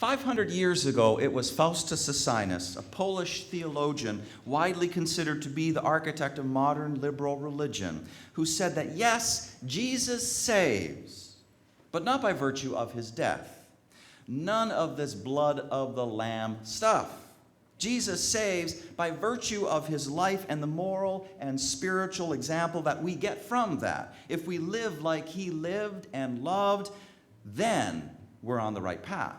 500 years ago, it was Faustus Socinus, a Polish theologian widely considered to be the architect of modern liberal religion, who said that yes, Jesus saves, but not by virtue of his death. None of this blood of the Lamb stuff. Jesus saves by virtue of his life and the moral and spiritual example that we get from that. If we live like he lived and loved, then we're on the right path.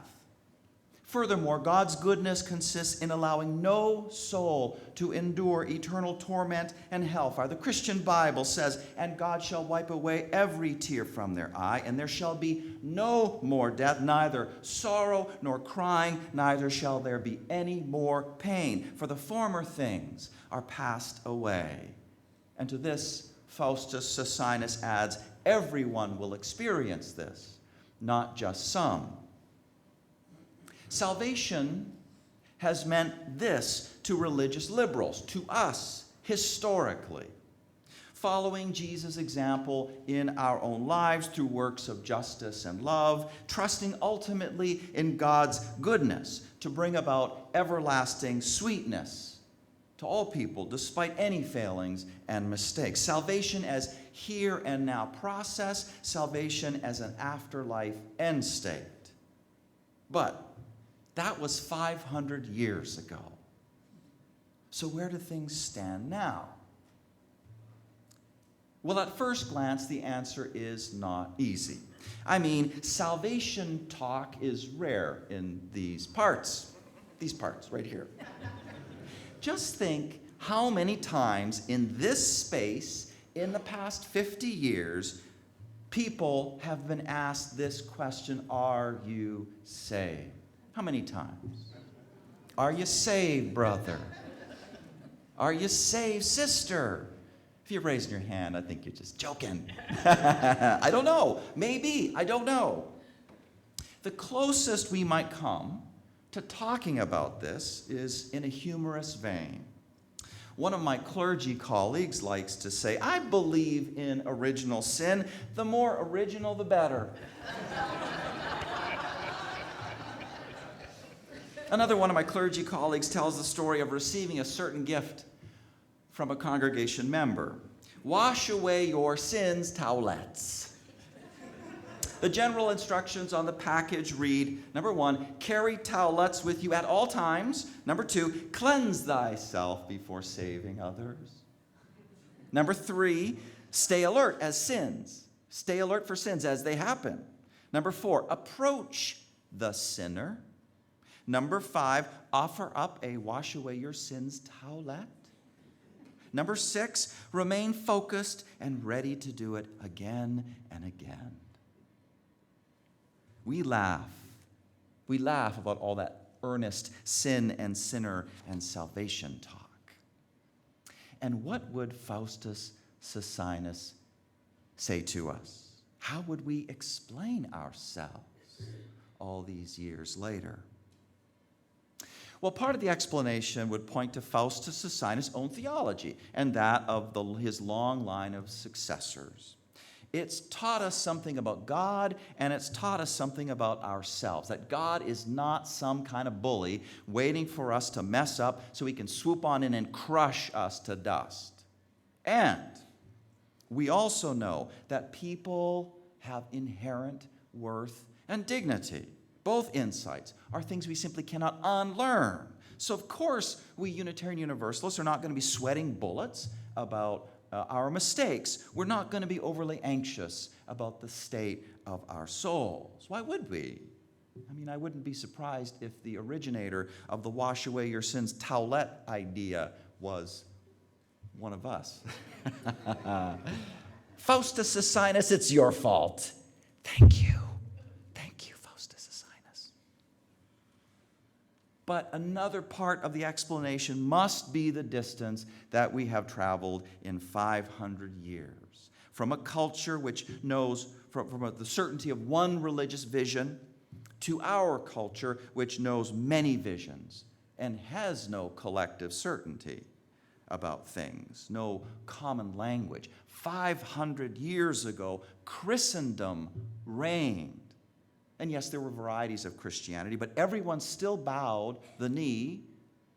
Furthermore, God's goodness consists in allowing no soul to endure eternal torment and hellfire. The Christian Bible says, "And God shall wipe away every tear from their eye, and there shall be no more death, neither sorrow nor crying, neither shall there be any more pain, for the former things are passed away." And to this, Faustus Socinus adds, everyone will experience this, not just some. Salvation has meant this to religious liberals, to us, historically. Following Jesus' example in our own lives through works of justice and love, trusting ultimately in God's goodness to bring about everlasting sweetness to all people, despite any failings and mistakes. Salvation as here and now process, salvation as an afterlife end state. But that was 500 years ago. So where do things stand now? Well, at first glance, the answer is not easy. I mean, salvation talk is rare in these parts right here. Just think how many times in this space, in the past 50 years, people have been asked this question, are you saved? How many times? Are you saved, brother? Are you saved, sister? If you're raising your hand, I think you're just joking. I don't know. Maybe. I don't know. The closest we might come to talking about this is in a humorous vein. One of my clergy colleagues likes to say, I believe in original sin. The more original, the better. Another one of my clergy colleagues tells the story of receiving a certain gift from a congregation member. Wash away your sins, towelettes. The general instructions on the package read, number 1, carry towelettes with you at all times. Number 2, cleanse thyself before saving others. Number 3, stay alert as sins. Stay alert for sins as they happen. Number 4, approach the sinner. Number 5, offer up a wash away your sins towelette. Number 6, remain focused and ready to do it again and again. We laugh. We laugh about all that earnest sin and sinner and salvation talk. And what would Faustus Socinus say to us? How would we explain ourselves all these years later? Well, part of the explanation would point to Faustus Socinus' own theology and that of his long line of successors. It's taught us something about God, and it's taught us something about ourselves, that God is not some kind of bully waiting for us to mess up so he can swoop on in and crush us to dust. And we also know that people have inherent worth and dignity. Both insights are things we simply cannot unlearn. So, of course, we Unitarian Universalists are not going to be sweating bullets about our mistakes. We're not going to be overly anxious about the state of our souls. Why would we? I mean, I wouldn't be surprised if the originator of the wash away your sins towelette idea was one of us. Faustus Socinus, it's your fault. Thank you. But another part of the explanation must be the distance that we have traveled in 500 years. From a culture which knows, from the certainty of one religious vision, to our culture which knows many visions and has no collective certainty about things, no common language. 500 years ago, Christendom reigned. And yes, there were varieties of Christianity, but everyone still bowed the knee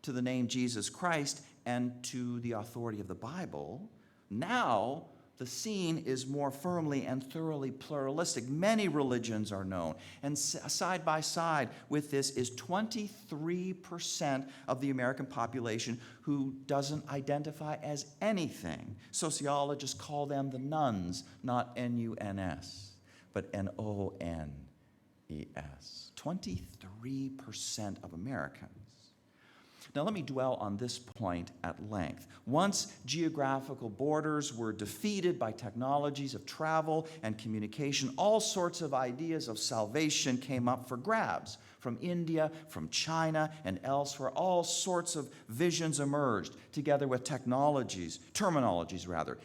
to the name Jesus Christ and to the authority of the Bible. Now, the scene is more firmly and thoroughly pluralistic. Many religions are known. And side by side with this is 23% of the American population who doesn't identify as anything. Sociologists call them the nuns, not N-U-N-S, but N-O-N-E-S. 23% of Americans. Now, let me dwell on this point at length. Once geographical borders were defeated by technologies of travel and communication, all sorts of ideas of salvation came up for grabs. From India, from China, and elsewhere, all sorts of visions emerged, together with terminologies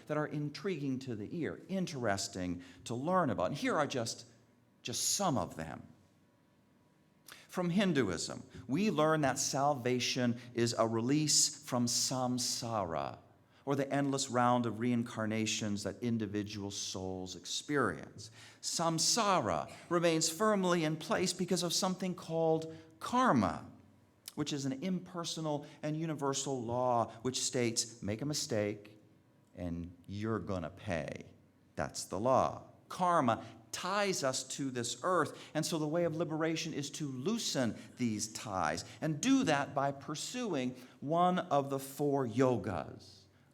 that are intriguing to the ear, interesting to learn about. And here are just some of them. From Hinduism, we learn that salvation is a release from samsara, or the endless round of reincarnations that individual souls experience. Samsara remains firmly in place because of something called karma, which is an impersonal and universal law which states, make a mistake and you're gonna pay. That's the law. Karma ties us to this earth, and so the way of liberation is to loosen these ties, and do that by pursuing one of the 4 yogas,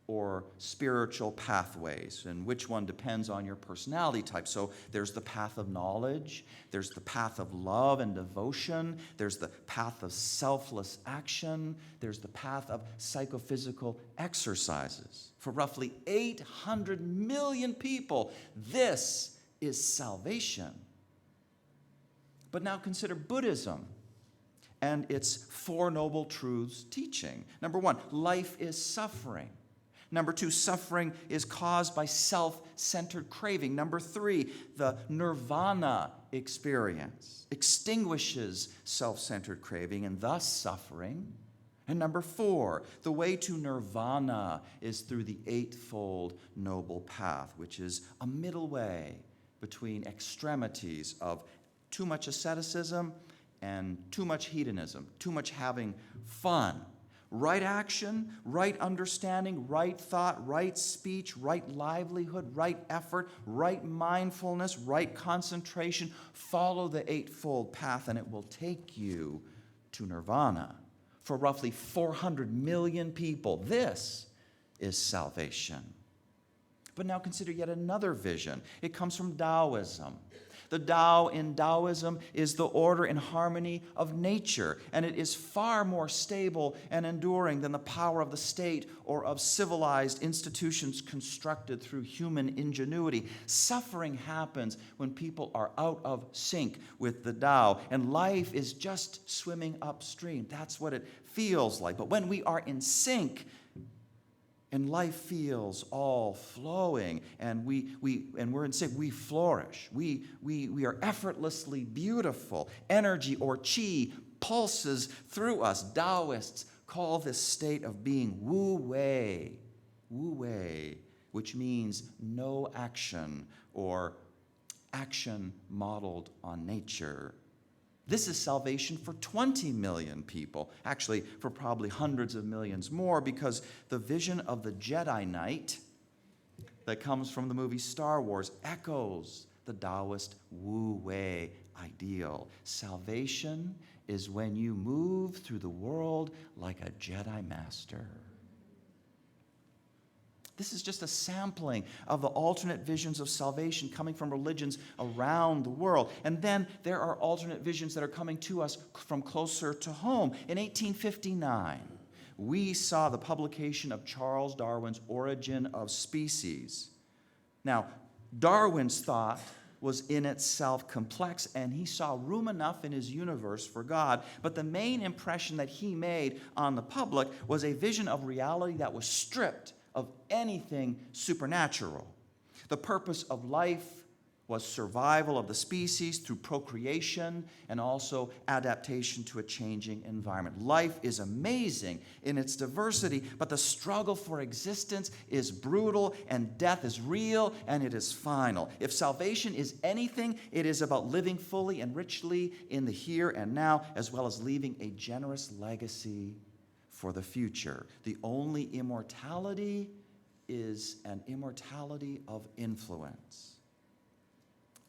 or spiritual pathways, and which one depends on your personality type. So there's the path of knowledge, there's the path of love and devotion, there's the path of selfless action, there's the path of psychophysical exercises. For roughly 800 million people, this is salvation. But now consider Buddhism and its 4 noble truths teaching. Number 1, life is suffering. Number 2, suffering is caused by self-centered craving. Number 3, the nirvana experience extinguishes self-centered craving and thus suffering. And number 4, the way to nirvana is through the 8-fold noble path, which is a middle way between extremities of too much asceticism and too much hedonism, too much having fun. Right action, right understanding, right thought, right speech, right livelihood, right effort, right mindfulness, right concentration. Follow the 8-fold path and it will take you to nirvana. For roughly 400 million people, this is salvation. But now consider yet another vision. It comes from Taoism. The Tao in Taoism is the order and harmony of nature, and it is far more stable and enduring than the power of the state or of civilized institutions constructed through human ingenuity. Suffering happens when people are out of sync with the Tao, and life is just swimming upstream. That's what it feels like. But when we are in sync, and life feels all flowing, and we're in sync, we flourish. We are effortlessly beautiful. Energy or qi pulses through us. Taoists call this state of being wu-wei, which means no action or action modeled on nature. This is salvation for 20 million people, actually for probably hundreds of millions more, because the vision of the Jedi Knight that comes from the movie Star Wars echoes the Taoist wu-wei ideal. Salvation is when you move through the world like a Jedi Master. This is just a sampling of the alternate visions of salvation coming from religions around the world. And then there are alternate visions that are coming to us from closer to home. In 1859, we saw the publication of Charles Darwin's Origin of Species. Now, Darwin's thought was in itself complex, and he saw room enough in his universe for God. But the main impression that he made on the public was a vision of reality that was stripped of anything supernatural. The purpose of life was survival of the species through procreation and also adaptation to a changing environment. Life is amazing in its diversity, but the struggle for existence is brutal, and death is real, and it is final. If salvation is anything, it is about living fully and richly in the here and now, as well as leaving a generous legacy for the future. The only immortality is an immortality of influence.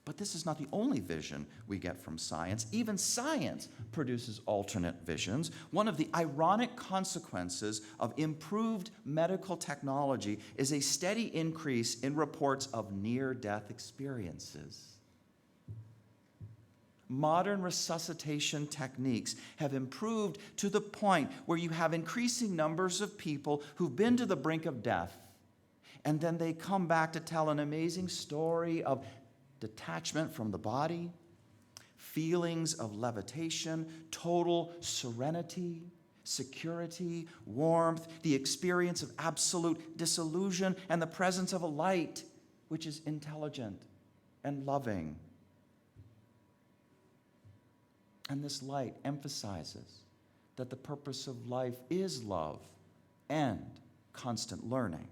But this is not the only vision we get from science. Even science produces alternate visions. One of the ironic consequences of improved medical technology is a steady increase in reports of near-death experiences. Modern resuscitation techniques have improved to the point where you have increasing numbers of people who've been to the brink of death, and then they come back to tell an amazing story of detachment from the body, feelings of levitation, total serenity, security, warmth, the experience of absolute disillusion, and the presence of a light which is intelligent and loving. And this light emphasizes that the purpose of life is love and constant learning.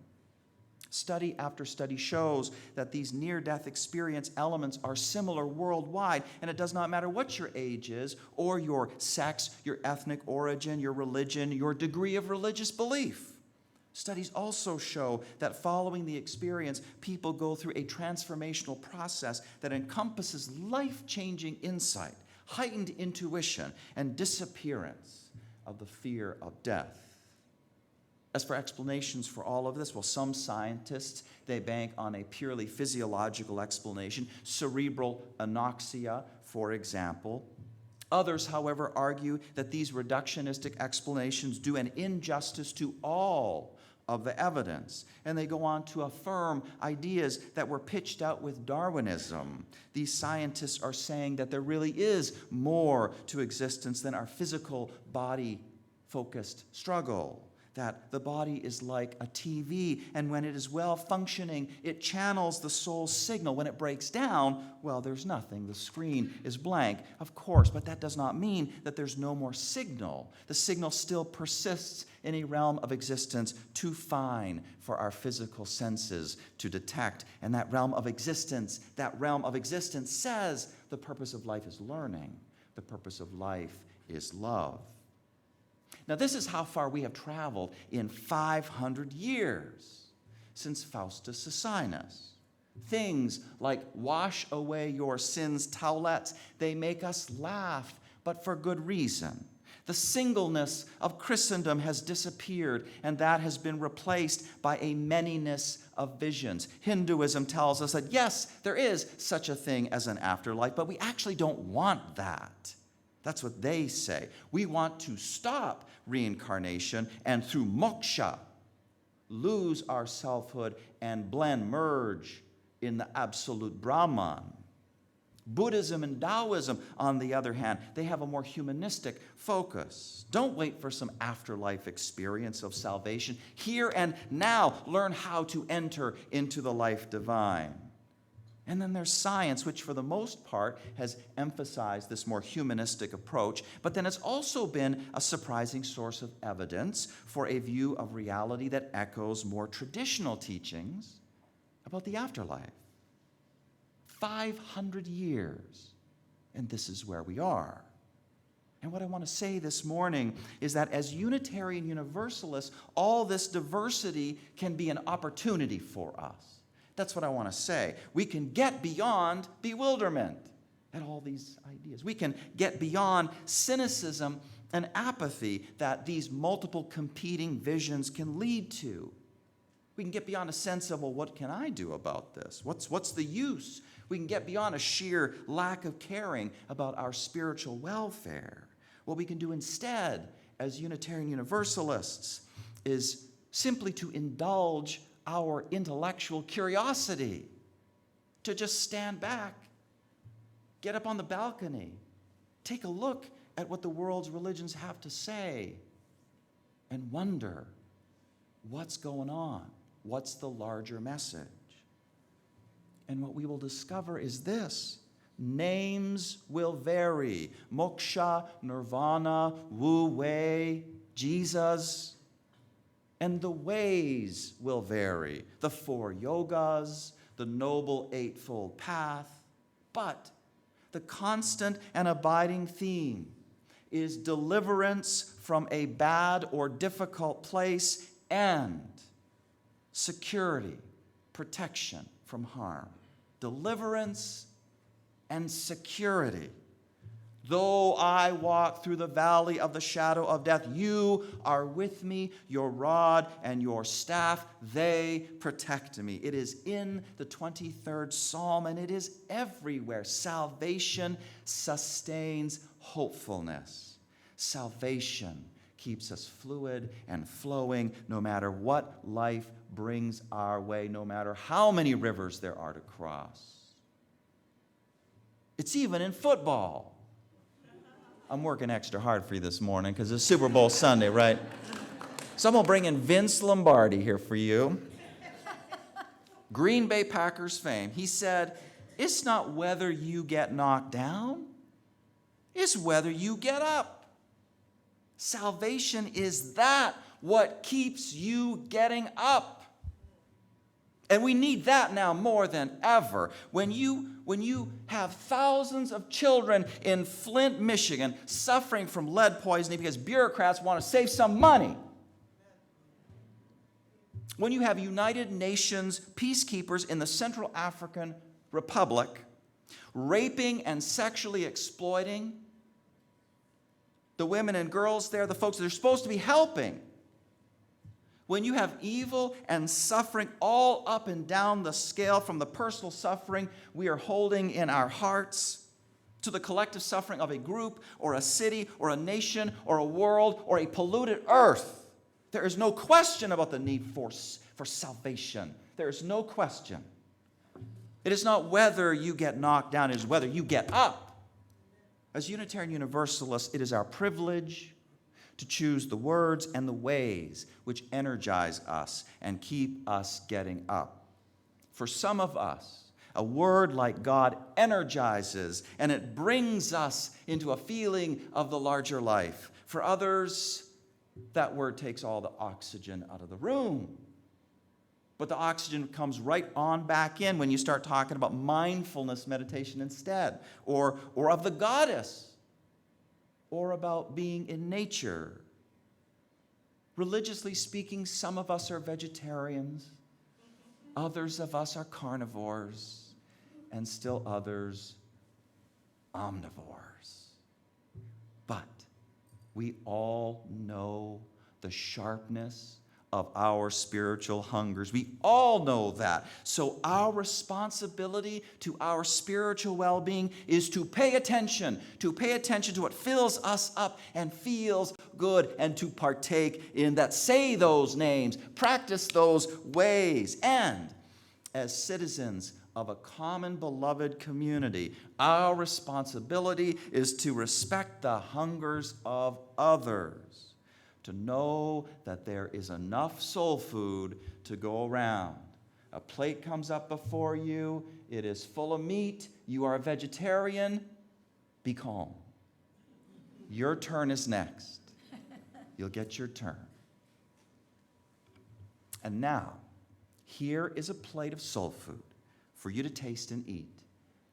Study after study shows that these near-death experience elements are similar worldwide, and it does not matter what your age is, or your sex, your ethnic origin, your religion, your degree of religious belief. Studies also show that following the experience, people go through a transformational process that encompasses life-changing insight, heightened intuition, and disappearance of the fear of death. As for explanations for all of this, well, some scientists, they bank on a purely physiological explanation, cerebral anoxia, for example. Others, however, argue that these reductionistic explanations do an injustice to all of the evidence, and they go on to affirm ideas that were pitched out with Darwinism. These scientists are saying that there really is more to existence than our physical body-focused struggle. That the body is like a TV, and when it is well functioning, it channels the soul's signal. When it breaks down, well, there's nothing. The screen is blank, of course, but that does not mean that there's no more signal. The signal still persists in a realm of existence too fine for our physical senses to detect. And that realm of existence says the purpose of life is learning. The purpose of life is love. Now, this is how far we have traveled in 500 years since Faustus Socinus. Things like wash away your sins towelettes, they make us laugh, but for good reason. The singleness of Christendom has disappeared, and that has been replaced by a manyness of visions. Hinduism tells us that, yes, there is such a thing as an afterlife, but we actually don't want that. That's what they say. We want to stop reincarnation and through moksha lose our selfhood and merge in the absolute Brahman. Buddhism and Taoism, on the other hand, they have a more humanistic focus. Don't wait for some afterlife experience of salvation. Here and now, learn how to enter into the life divine. And then there's science, which for the most part has emphasized this more humanistic approach, but then it's also been a surprising source of evidence for a view of reality that echoes more traditional teachings about the afterlife. 500 years, and this is where we are. And what I want to say this morning is that as Unitarian Universalists, all this diversity can be an opportunity for us. That's what I want to say. We can get beyond bewilderment at all these ideas. We can get beyond cynicism and apathy that these multiple competing visions can lead to. We can get beyond a sense of, well, what can I do about this? What's the use? We can get beyond a sheer lack of caring about our spiritual welfare. What we can do instead as Unitarian Universalists is simply to indulge our intellectual curiosity, to just stand back, get up on the balcony, take a look at what the world's religions have to say, and wonder, what's going on? What's the larger message? And what we will discover is this: names will vary. Moksha, Nirvana, Wu Wei, Jesus. And the ways will vary. The 4 yogas, the Noble Eightfold Path. But the constant and abiding theme is deliverance from a bad or difficult place and security, protection from harm. Deliverance and security. Though I walk through the valley of the shadow of death, you are with me. Your rod and your staff, they protect me. It is in the 23rd Psalm, and it is everywhere. Salvation sustains hopefulness. Salvation keeps us fluid and flowing no matter what life brings our way, no matter how many rivers there are to cross. It's even in football. I'm working extra hard for you this morning because it's Super Bowl Sunday, right? So I'm going to bring in Vince Lombardi here for you. Green Bay Packers fame. He said, it's not whether you get knocked down, it's whether you get up. Salvation is that what keeps you getting up. And we need that now more than ever. When you have thousands of children in Flint, Michigan, suffering from lead poisoning because bureaucrats want to save some money. When you have United Nations peacekeepers in the Central African Republic raping and sexually exploiting the women and girls there, the folks that they're supposed to be helping. When you have evil and suffering all up and down the scale, from the personal suffering we are holding in our hearts to the collective suffering of a group or a city or a nation or a world or a polluted earth, there is no question about the need for salvation. There is no question. It is not whether you get knocked down, it is whether you get up. As Unitarian Universalists, it is our privilege to choose the words and the ways which energize us and keep us getting up. For some of us, a word like God energizes and it brings us into a feeling of the larger life. For others, that word takes all the oxygen out of the room. But the oxygen comes right on back in when you start talking about mindfulness meditation instead, or of the goddess, or about being in nature. Religiously speaking, some of us are vegetarians, others of us are carnivores, and still others omnivores. But we all know the sharpness of our spiritual hungers. We all know that. So our responsibility to our spiritual well-being is to pay attention to what fills us up and feels good, and to partake in that. Say those names, practice those ways, and as citizens of a common beloved community, our responsibility is to respect the hungers of others. To know that there is enough soul food to go around. A plate comes up before you, it is full of meat, you are a vegetarian, be calm. Your turn is next. You'll get your turn. And now, here is a plate of soul food for you to taste and eat.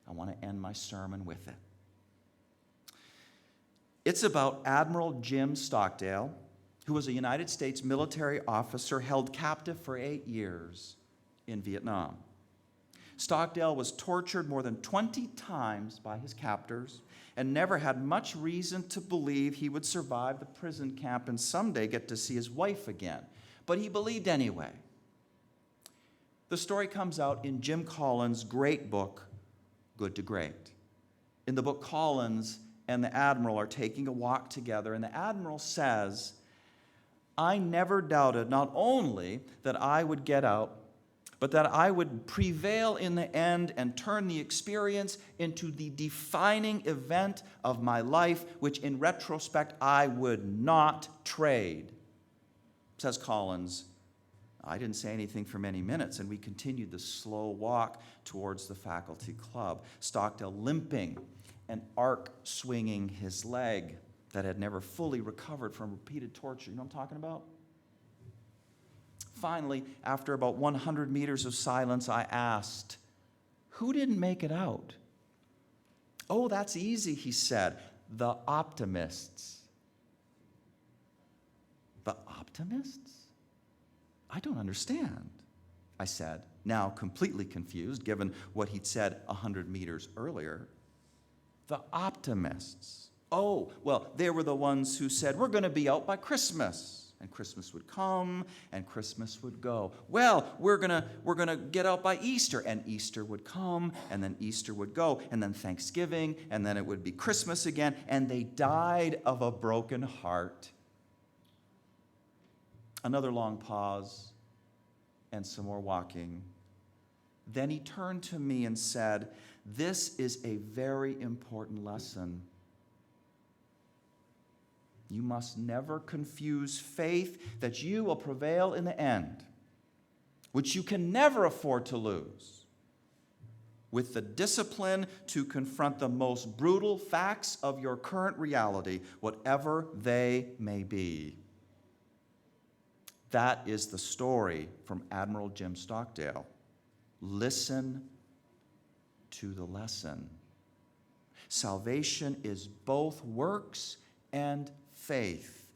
I want to end my sermon with it. It's about Admiral Jim Stockdale, who was a United States military officer held captive for 8 years in Vietnam. Stockdale was tortured more than 20 times by his captors and never had much reason to believe he would survive the prison camp and someday get to see his wife again. But he believed anyway. The story comes out in Jim Collins' great book, Good to Great. In the book, Collins and the Admiral are taking a walk together, and the Admiral says, I never doubted not only that I would get out, but that I would prevail in the end and turn the experience into the defining event of my life, which in retrospect I would not trade. Says Collins, I didn't say anything for many minutes, and we continued the slow walk towards the faculty club, Stockdale limping and arc swinging his leg that had never fully recovered from repeated torture. You know what I'm talking about? Finally, after about 100 meters of silence, I asked, "Who didn't make it out?" "Oh, that's easy," he said. "The optimists." "The optimists? I don't understand," I said, now completely confused, given what he'd said 100 meters earlier. "The optimists. Oh, well, they were the ones who said, 'We're going to be out by Christmas.' And Christmas would come, and Christmas would go. 'Well, we're gonna get out by Easter,' and Easter would come, and then Easter would go, and then Thanksgiving, and then it would be Christmas again, and they died of a broken heart." Another long pause, and some more walking. Then he turned to me and said, "This is a very important lesson. You must never confuse faith that you will prevail in the end, which you can never afford to lose, with the discipline to confront the most brutal facts of your current reality, whatever they may be." That is the story from Admiral Jim Stockdale. Listen to the lesson. Salvation is both works and faith.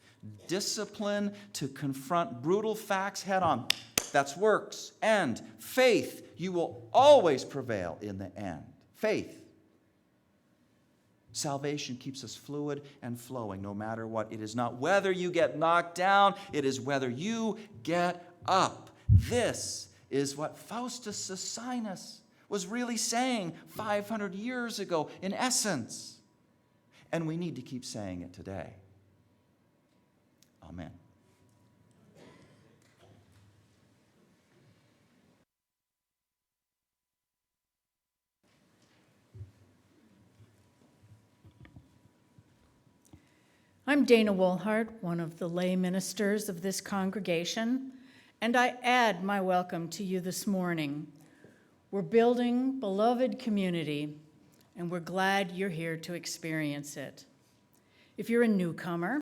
Discipline to confront brutal facts head on. That's works. And faith, you will always prevail in the end. Faith. Salvation keeps us fluid and flowing no matter what. It is not whether you get knocked down, it is whether you get up. This is what Faustus Socinus was really saying 500 years ago in essence. And we need to keep saying it today. Amen. I'm Dana Wohlhart, one of the lay ministers of this congregation, and I add my welcome to you this morning. We're building beloved community, and we're glad you're here to experience it. If you're a newcomer,